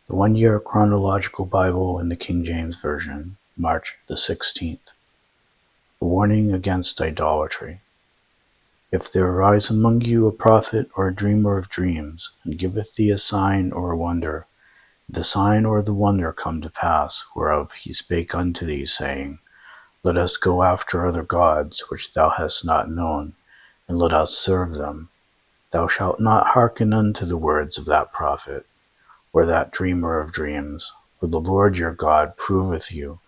The 1 Year Chronological Bible in the King James Version, March the 16th. A warning against idolatry. If there arise among you a prophet or a dreamer of dreams, and giveth thee a sign or a wonder, the sign or the wonder come to pass, whereof he spake unto thee, saying, Let us go after other gods, which thou hast not known, and let us serve them. Thou shalt not hearken unto the words of that prophet, or that dreamer of dreams, for the Lord your God proveth you,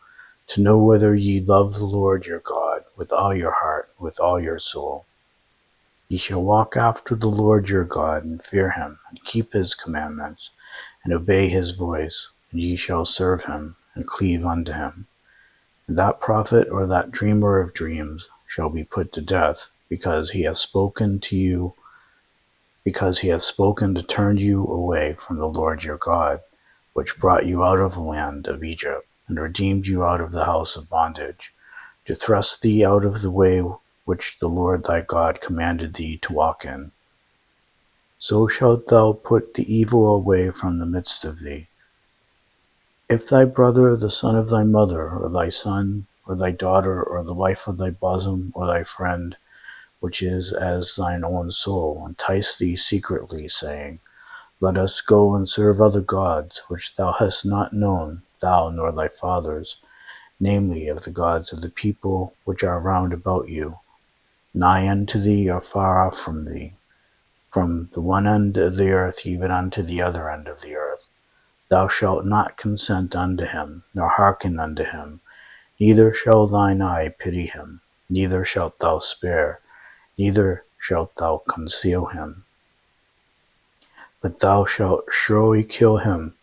to know whether ye love the Lord your God with all your heart, with all your soul. Ye shall walk after the Lord your God, and fear him, and keep his commandments, and obey his voice, and ye shall serve him, and cleave unto him. And that prophet or that dreamer of dreams shall be put to death, because he hath spoken to turn you away from the Lord your God, which brought you out of the land of Egypt, and redeemed you out of the house of bondage, to thrust thee out of the way which the Lord thy God commanded thee to walk in. So shalt thou put the evil away from the midst of thee. If thy brother, the son of thy mother, or thy son, or thy daughter, or the wife of thy bosom, or thy friend, which is as thine own soul, entice thee secretly, saying, Let us go and serve other gods, which thou hast not known, thou nor thy fathers, namely of the gods of the people which are round about you, nigh unto thee or far off from thee, from the one end of the earth even unto the other end of the earth. Thou shalt not consent unto him, nor hearken unto him, neither shall thine eye pity him, neither shalt thou spare, neither shalt thou conceal him. But thou shalt surely kill him.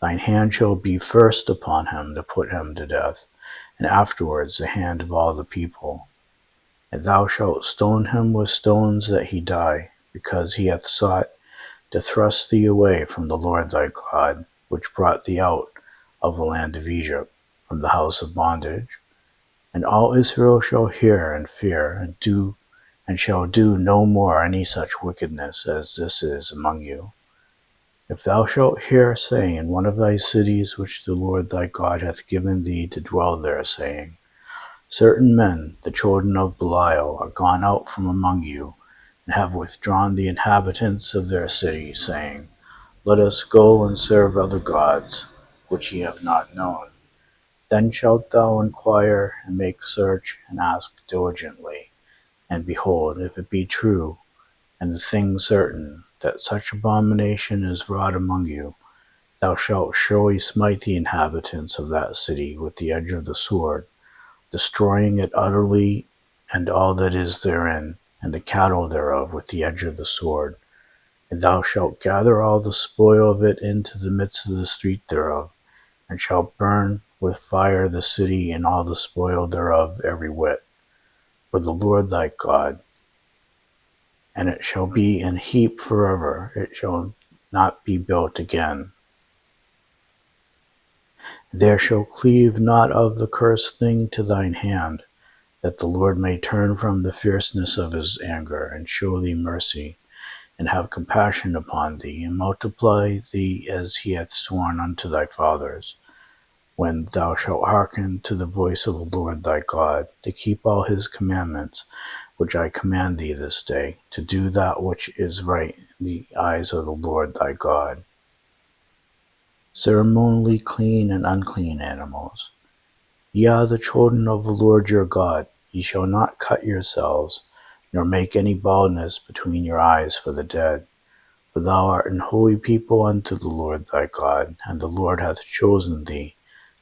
Thine hand shall be first upon him to put him to death, and afterwards the hand of all the people. And thou shalt stone him with stones that he die, because he hath sought to thrust thee away from the Lord thy God, which brought thee out of the land of Egypt, from the house of bondage. And all Israel shall hear and fear, and shall do no more any such wickedness as this is among you. If thou shalt hear say in one of thy cities which the Lord thy God hath given thee to dwell there, saying, Certain men, the children of Belial, are gone out from among you, and have withdrawn the inhabitants of their city, saying, Let us go and serve other gods, which ye have not known. Then shalt thou inquire, and make search, and ask diligently. And behold, if it be true, and the thing certain, that such abomination is wrought among you, thou shalt surely smite the inhabitants of that city with the edge of the sword, destroying it utterly, and all that is therein, and the cattle thereof with the edge of the sword. And thou shalt gather all the spoil of it into the midst of the street thereof, and shalt burn with fire the city and all the spoil thereof every whit, for the Lord thy God. And it shall be an heap forever, it shall not be built again. There shall cleave not of the cursed thing to thine hand, that the Lord may turn from the fierceness of his anger, and show thee mercy, and have compassion upon thee, and multiply thee as he hath sworn unto thy fathers, when thou shalt hearken to the voice of the Lord thy God, to keep all his commandments, which I command thee this day, to do that which is right in the eyes of the Lord thy God. Ceremonially clean and unclean animals. Ye are the children of the Lord your God. Ye shall not cut yourselves, nor make any baldness between your eyes for the dead. For thou art an holy people unto the Lord thy God, and the Lord hath chosen thee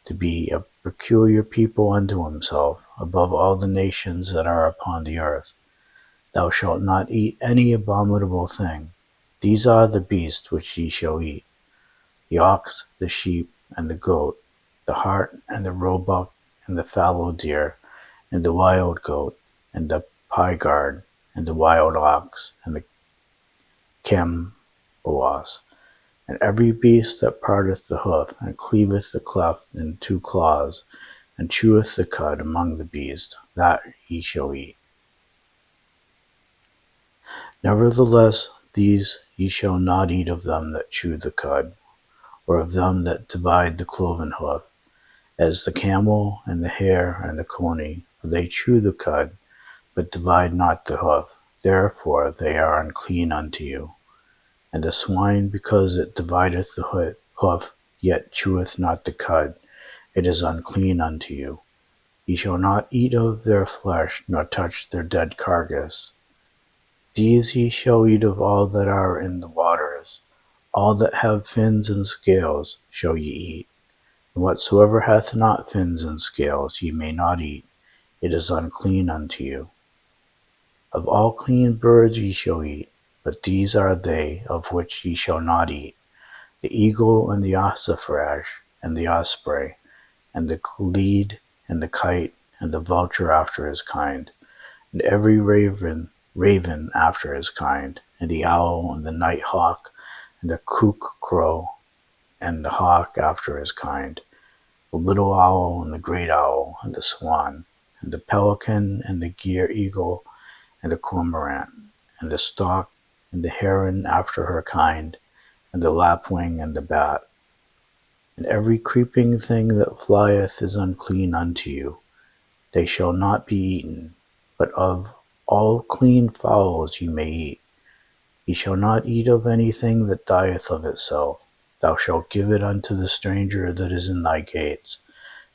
to be a peculiar people unto himself, above all the nations that are upon the earth. Thou shalt not eat any abominable thing. These are the beasts which ye shall eat: the ox, the sheep, and the goat, the hart, and the roebuck, and the fallow deer, and the wild goat, and the pygarg, and the wild ox, and the camboas, and every beast that parteth the hoof, and cleaveth the cleft in two claws, and cheweth the cud among the beasts, that ye shall eat. Nevertheless, these ye shall not eat of them that chew the cud, or of them that divide the cloven hoof, as the camel and the hare and the coney, for they chew the cud, but divide not the hoof, therefore they are unclean unto you. And the swine, because it divideth the hoof, yet cheweth not the cud, it is unclean unto you. Ye shall not eat of their flesh, nor touch their dead carcass. These ye shall eat of all that are in the waters. All that have fins and scales shall ye eat. And whatsoever hath not fins and scales ye may not eat, it is unclean unto you. Of all clean birds ye shall eat, but these are they of which ye shall not eat: the eagle, and the ossifrage, and the osprey, and the cleed, and the kite, and the vulture after his kind, and every raven after his kind, and the owl, and the night hawk, and the cock crow, and the hawk after his kind, the little owl, and the great owl, and the swan, and the pelican, and the gier eagle, and the cormorant, and the stork, and the heron after her kind, and the lapwing, and the bat. And every creeping thing that flieth is unclean unto you. They shall not be eaten. But of all clean fowls ye may eat. Ye shall not eat of anything that dieth of itself. Thou shalt give it unto the stranger that is in thy gates,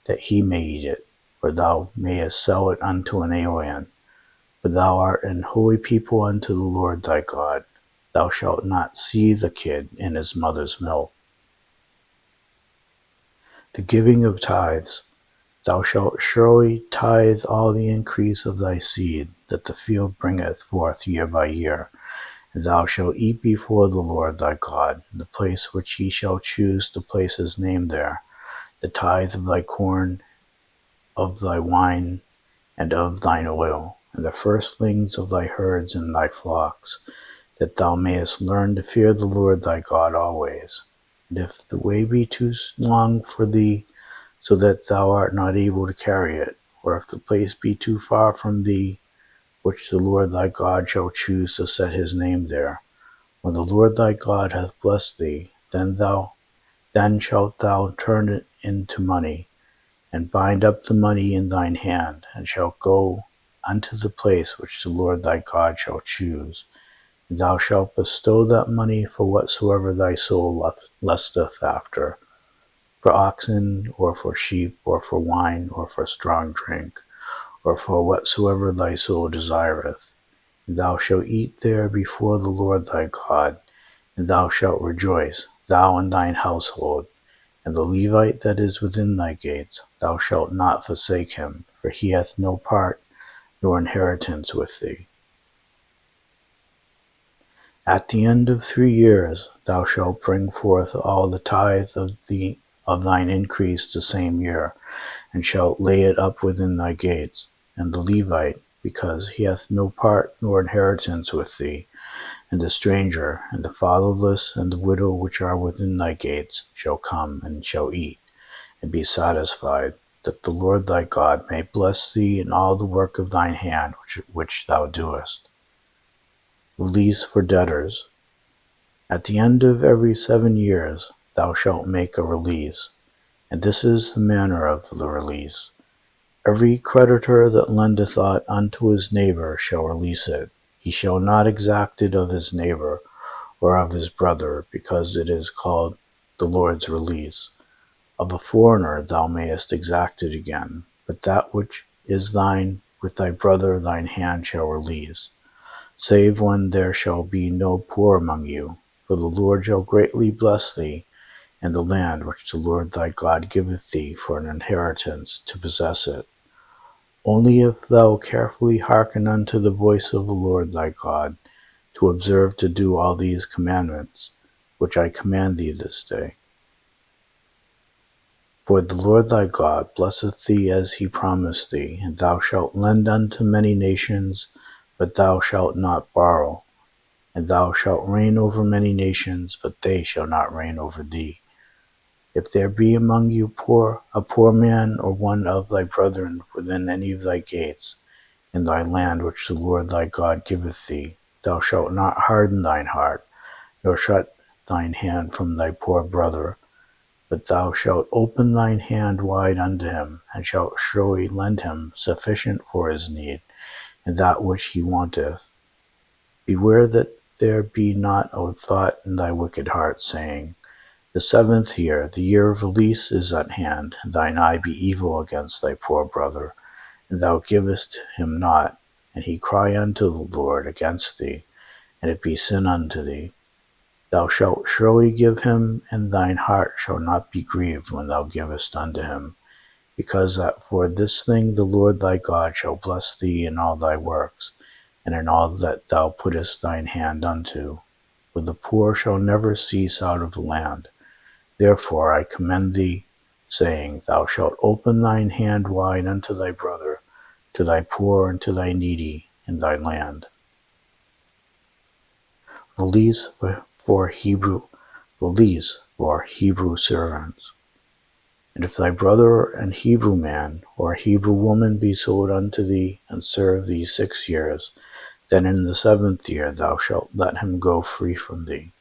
that he may eat it, or thou mayest sell it unto an alien. For thou art an holy people unto the Lord thy God. Thou shalt not see the kid in his mother's milk. The giving of tithes. Thou shalt surely tithe all the increase of thy seed, that the field bringeth forth year by year. And thou shalt eat before the Lord thy God, in the place which he shall choose to place his name there, the tithe of thy corn, of thy wine, and of thine oil, and the firstlings of thy herds and thy flocks, that thou mayest learn to fear the Lord thy God always. And if the way be too long for thee, so that thou art not able to carry it, or if the place be too far from thee, which the Lord thy God shall choose to set his name there, when the Lord thy God hath blessed thee, then shalt thou turn it into money, and bind up the money in thine hand, and shalt go unto the place which the Lord thy God shall choose. And thou shalt bestow that money for whatsoever thy soul lusteth after, for oxen, or for sheep, or for wine, or for strong drink, or for whatsoever thy soul desireth. And thou shalt eat there before the Lord thy God, and thou shalt rejoice, thou and thine household. And the Levite that is within thy gates, thou shalt not forsake him, for he hath no part nor inheritance with thee. At the end of 3 years thou shalt bring forth all the tithe of thine increase the same year, and shalt lay it up within thy gates. And the Levite, because he hath no part nor inheritance with thee, and the stranger, and the fatherless, and the widow which are within thy gates, shall come and shall eat, and be satisfied, that the Lord thy God may bless thee in all the work of thine hand which thou doest. Release for debtors. At the end of every 7 years thou shalt make a release, and this is the manner of the release. Every creditor that lendeth aught unto his neighbor shall release it. He shall not exact it of his neighbor, or of his brother, because it is called the Lord's release. Of a foreigner thou mayest exact it again, but that which is thine with thy brother thine hand shall release, save when there shall be no poor among you. For the Lord shall greatly bless thee, and the land which the Lord thy God giveth thee for an inheritance to possess it. Only if thou carefully hearken unto the voice of the Lord thy God, to observe to do all these commandments, which I command thee this day. For the Lord thy God blesseth thee as he promised thee, and thou shalt lend unto many nations, but thou shalt not borrow. And thou shalt reign over many nations, but they shall not reign over thee. If there be among you a poor man, or one of thy brethren within any of thy gates, in thy land which the Lord thy God giveth thee, thou shalt not harden thine heart, nor shut thine hand from thy poor brother, But thou shalt open thine hand wide unto him, and shalt surely lend him sufficient for his need, and that which he wanteth. Beware that there be not a thought in thy wicked heart, saying, The 7th year, the year of release, is at hand, and thine eye be evil against thy poor brother, and thou givest him not, and he cry unto the Lord against thee, and it be sin unto thee. Thou shalt surely give him, and thine heart shall not be grieved when thou givest unto him, because that for this thing the Lord thy God shall bless thee in all thy works, and in all that thou puttest thine hand unto. For the poor shall never cease out of the land. Therefore I commend thee, saying, Thou shalt open thine hand wide unto thy brother, to thy poor and to thy needy in thy land. Release for Hebrew servants. And if thy brother and Hebrew man or Hebrew woman be sold unto thee, and serve thee 6 years, then in the 7th year thou shalt let him go free from thee.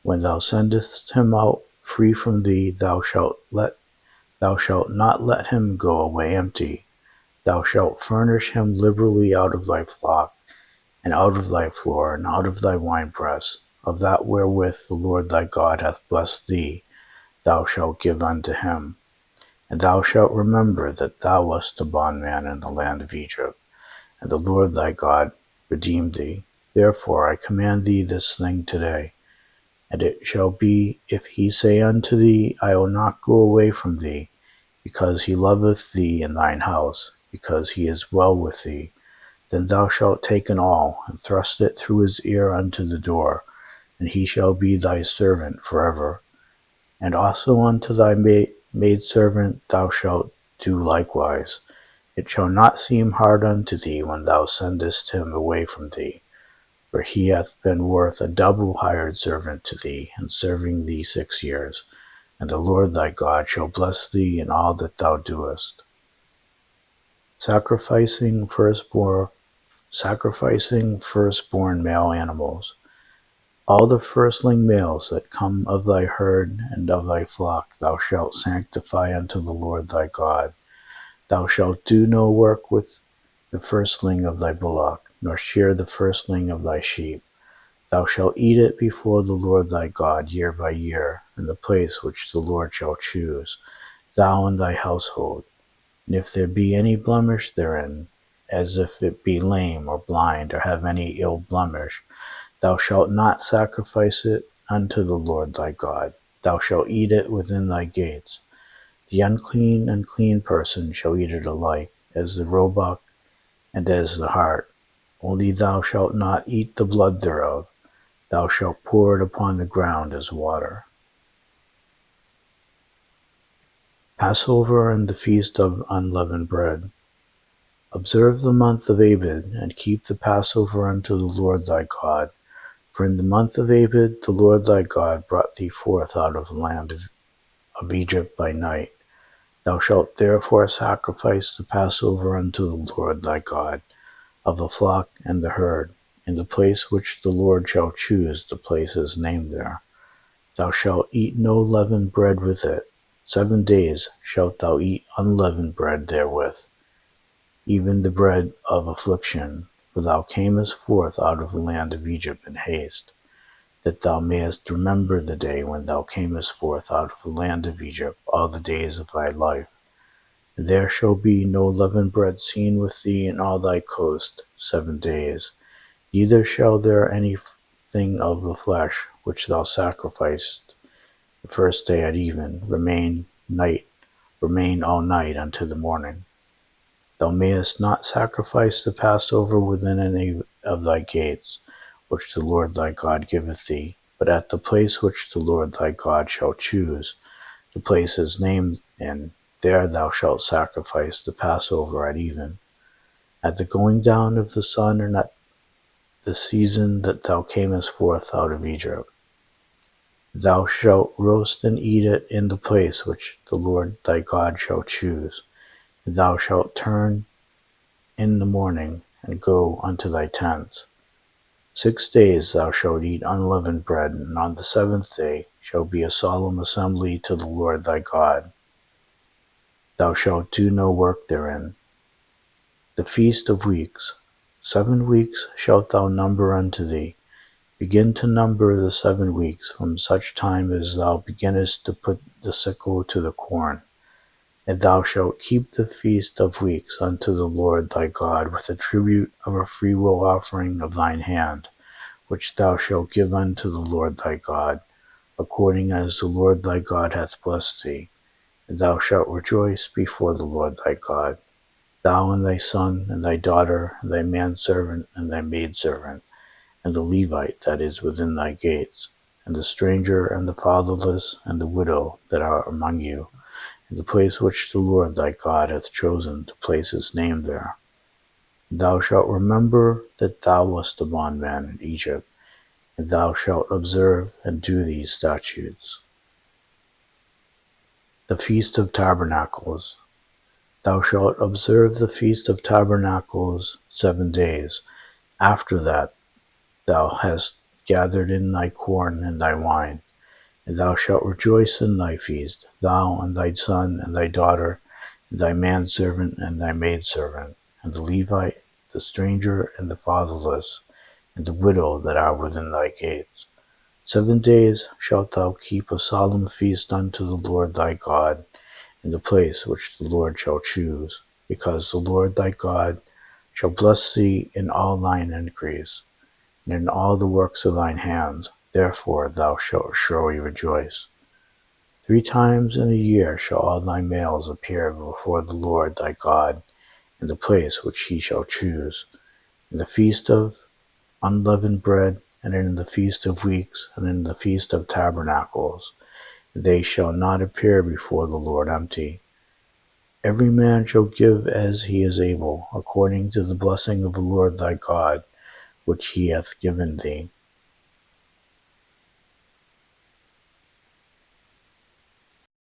When thou sendest him out free from thee, thou shalt not let him go away empty. Thou shalt furnish him liberally out of thy flock, and out of thy floor, and out of thy winepress, of that wherewith the Lord thy God hath blessed thee, thou shalt give unto him. And thou shalt remember that thou wast a bondman in the land of Egypt, and the Lord thy God redeemed thee. Therefore I command thee this thing today. And it shall be, if he say unto thee, I will not go away from thee, because he loveth thee in thine house, because he is well with thee, then thou shalt take an awl, and thrust it through his ear unto the door, and he shall be thy servant forever. And also unto thy maidservant thou shalt do likewise. It shall not seem hard unto thee when thou sendest him away from thee, for he hath been worth a double hired servant to thee, in serving thee 6 years. And the Lord thy God shall bless thee in all that thou doest. Sacrificing firstborn male animals. All the firstling males that come of thy herd and of thy flock thou shalt sanctify unto the Lord thy God. Thou shalt do no work with the firstling of thy bullock, nor shear the firstling of thy sheep. Thou shalt eat it before the Lord thy God year by year, in the place which the Lord shall choose, thou and thy household. And if there be any blemish therein, as if it be lame or blind, or have any ill blemish, thou shalt not sacrifice it unto the Lord thy God. Thou shalt eat it within thy gates. The unclean and clean person shall eat it alike, as the roebuck and as the hart. Only thou shalt not eat the blood thereof. Thou shalt pour it upon the ground as water. Passover and the Feast of Unleavened Bread. Observe the month of Abib, and keep the Passover unto the Lord thy God. For in the month of Abib the Lord thy God brought thee forth out of the land of Egypt by night. Thou shalt therefore sacrifice the Passover unto the Lord thy God, of the flock and the herd, in the place which the Lord shall choose to place his name there. Thou shalt eat no leavened bread with it. 7 days shalt thou eat unleavened bread therewith, even the bread of affliction, for thou camest forth out of the land of Egypt in haste, that thou mayest remember the day when thou camest forth out of the land of Egypt all the days of thy life. And there shall be no leavened bread seen with thee in all thy coast 7 days, neither shall there anything of the flesh which thou sacrificest the first day at even remain all night unto the morning. Thou mayest not sacrifice the Passover within any of thy gates, which the Lord thy God giveth thee, but at the place which the Lord thy God shall choose to place his name in, there thou shalt sacrifice the Passover at even, at the going down of the sun, and at the season that thou camest forth out of Egypt. Thou shalt roast and eat it in the place which the Lord thy God shall choose, and thou shalt turn in the morning, and go unto thy tents. 6 days thou shalt eat unleavened bread, and on the 7th day shall be a solemn assembly to the Lord thy God. Thou shalt do no work therein. The feast of weeks. 7 weeks shalt thou number unto thee. Begin to number the 7 weeks from such time as thou beginnest to put the sickle to the corn. And thou shalt keep the feast of weeks unto the Lord thy God with a tribute of a freewill offering of thine hand, which thou shalt give unto the Lord thy God, according as the Lord thy God hath blessed thee. And thou shalt rejoice before the Lord thy God, thou and thy son and thy daughter, and thy manservant and thy maidservant, and the Levite that is within thy gates, and the stranger and the fatherless and the widow that are among you, in the place which the Lord thy God hath chosen to place his name there. And thou shalt remember that thou wast a bondman in Egypt, and thou shalt observe and do these statutes. The Feast of Tabernacles. Thou shalt observe the Feast of Tabernacles 7 days. After that thou hast gathered in thy corn and thy wine. And thou shalt rejoice in thy feast, thou and thy son and thy daughter, and thy manservant and thy maidservant, and the Levite, the stranger and the fatherless, and the widow that are within thy gates. 7 days shalt thou keep a solemn feast unto the Lord thy God, in the place which the Lord shall choose, because the Lord thy God shall bless thee in all thine increase, and in all the works of thine hands. Therefore thou shalt surely rejoice. 3 times in a year shall all thy males appear before the Lord thy God in the place which he shall choose, in the feast of unleavened bread, and in the feast of weeks, and in the feast of tabernacles. They shall not appear before the Lord empty. Every man shall give as he is able, according to the blessing of the Lord thy God, which he hath given thee.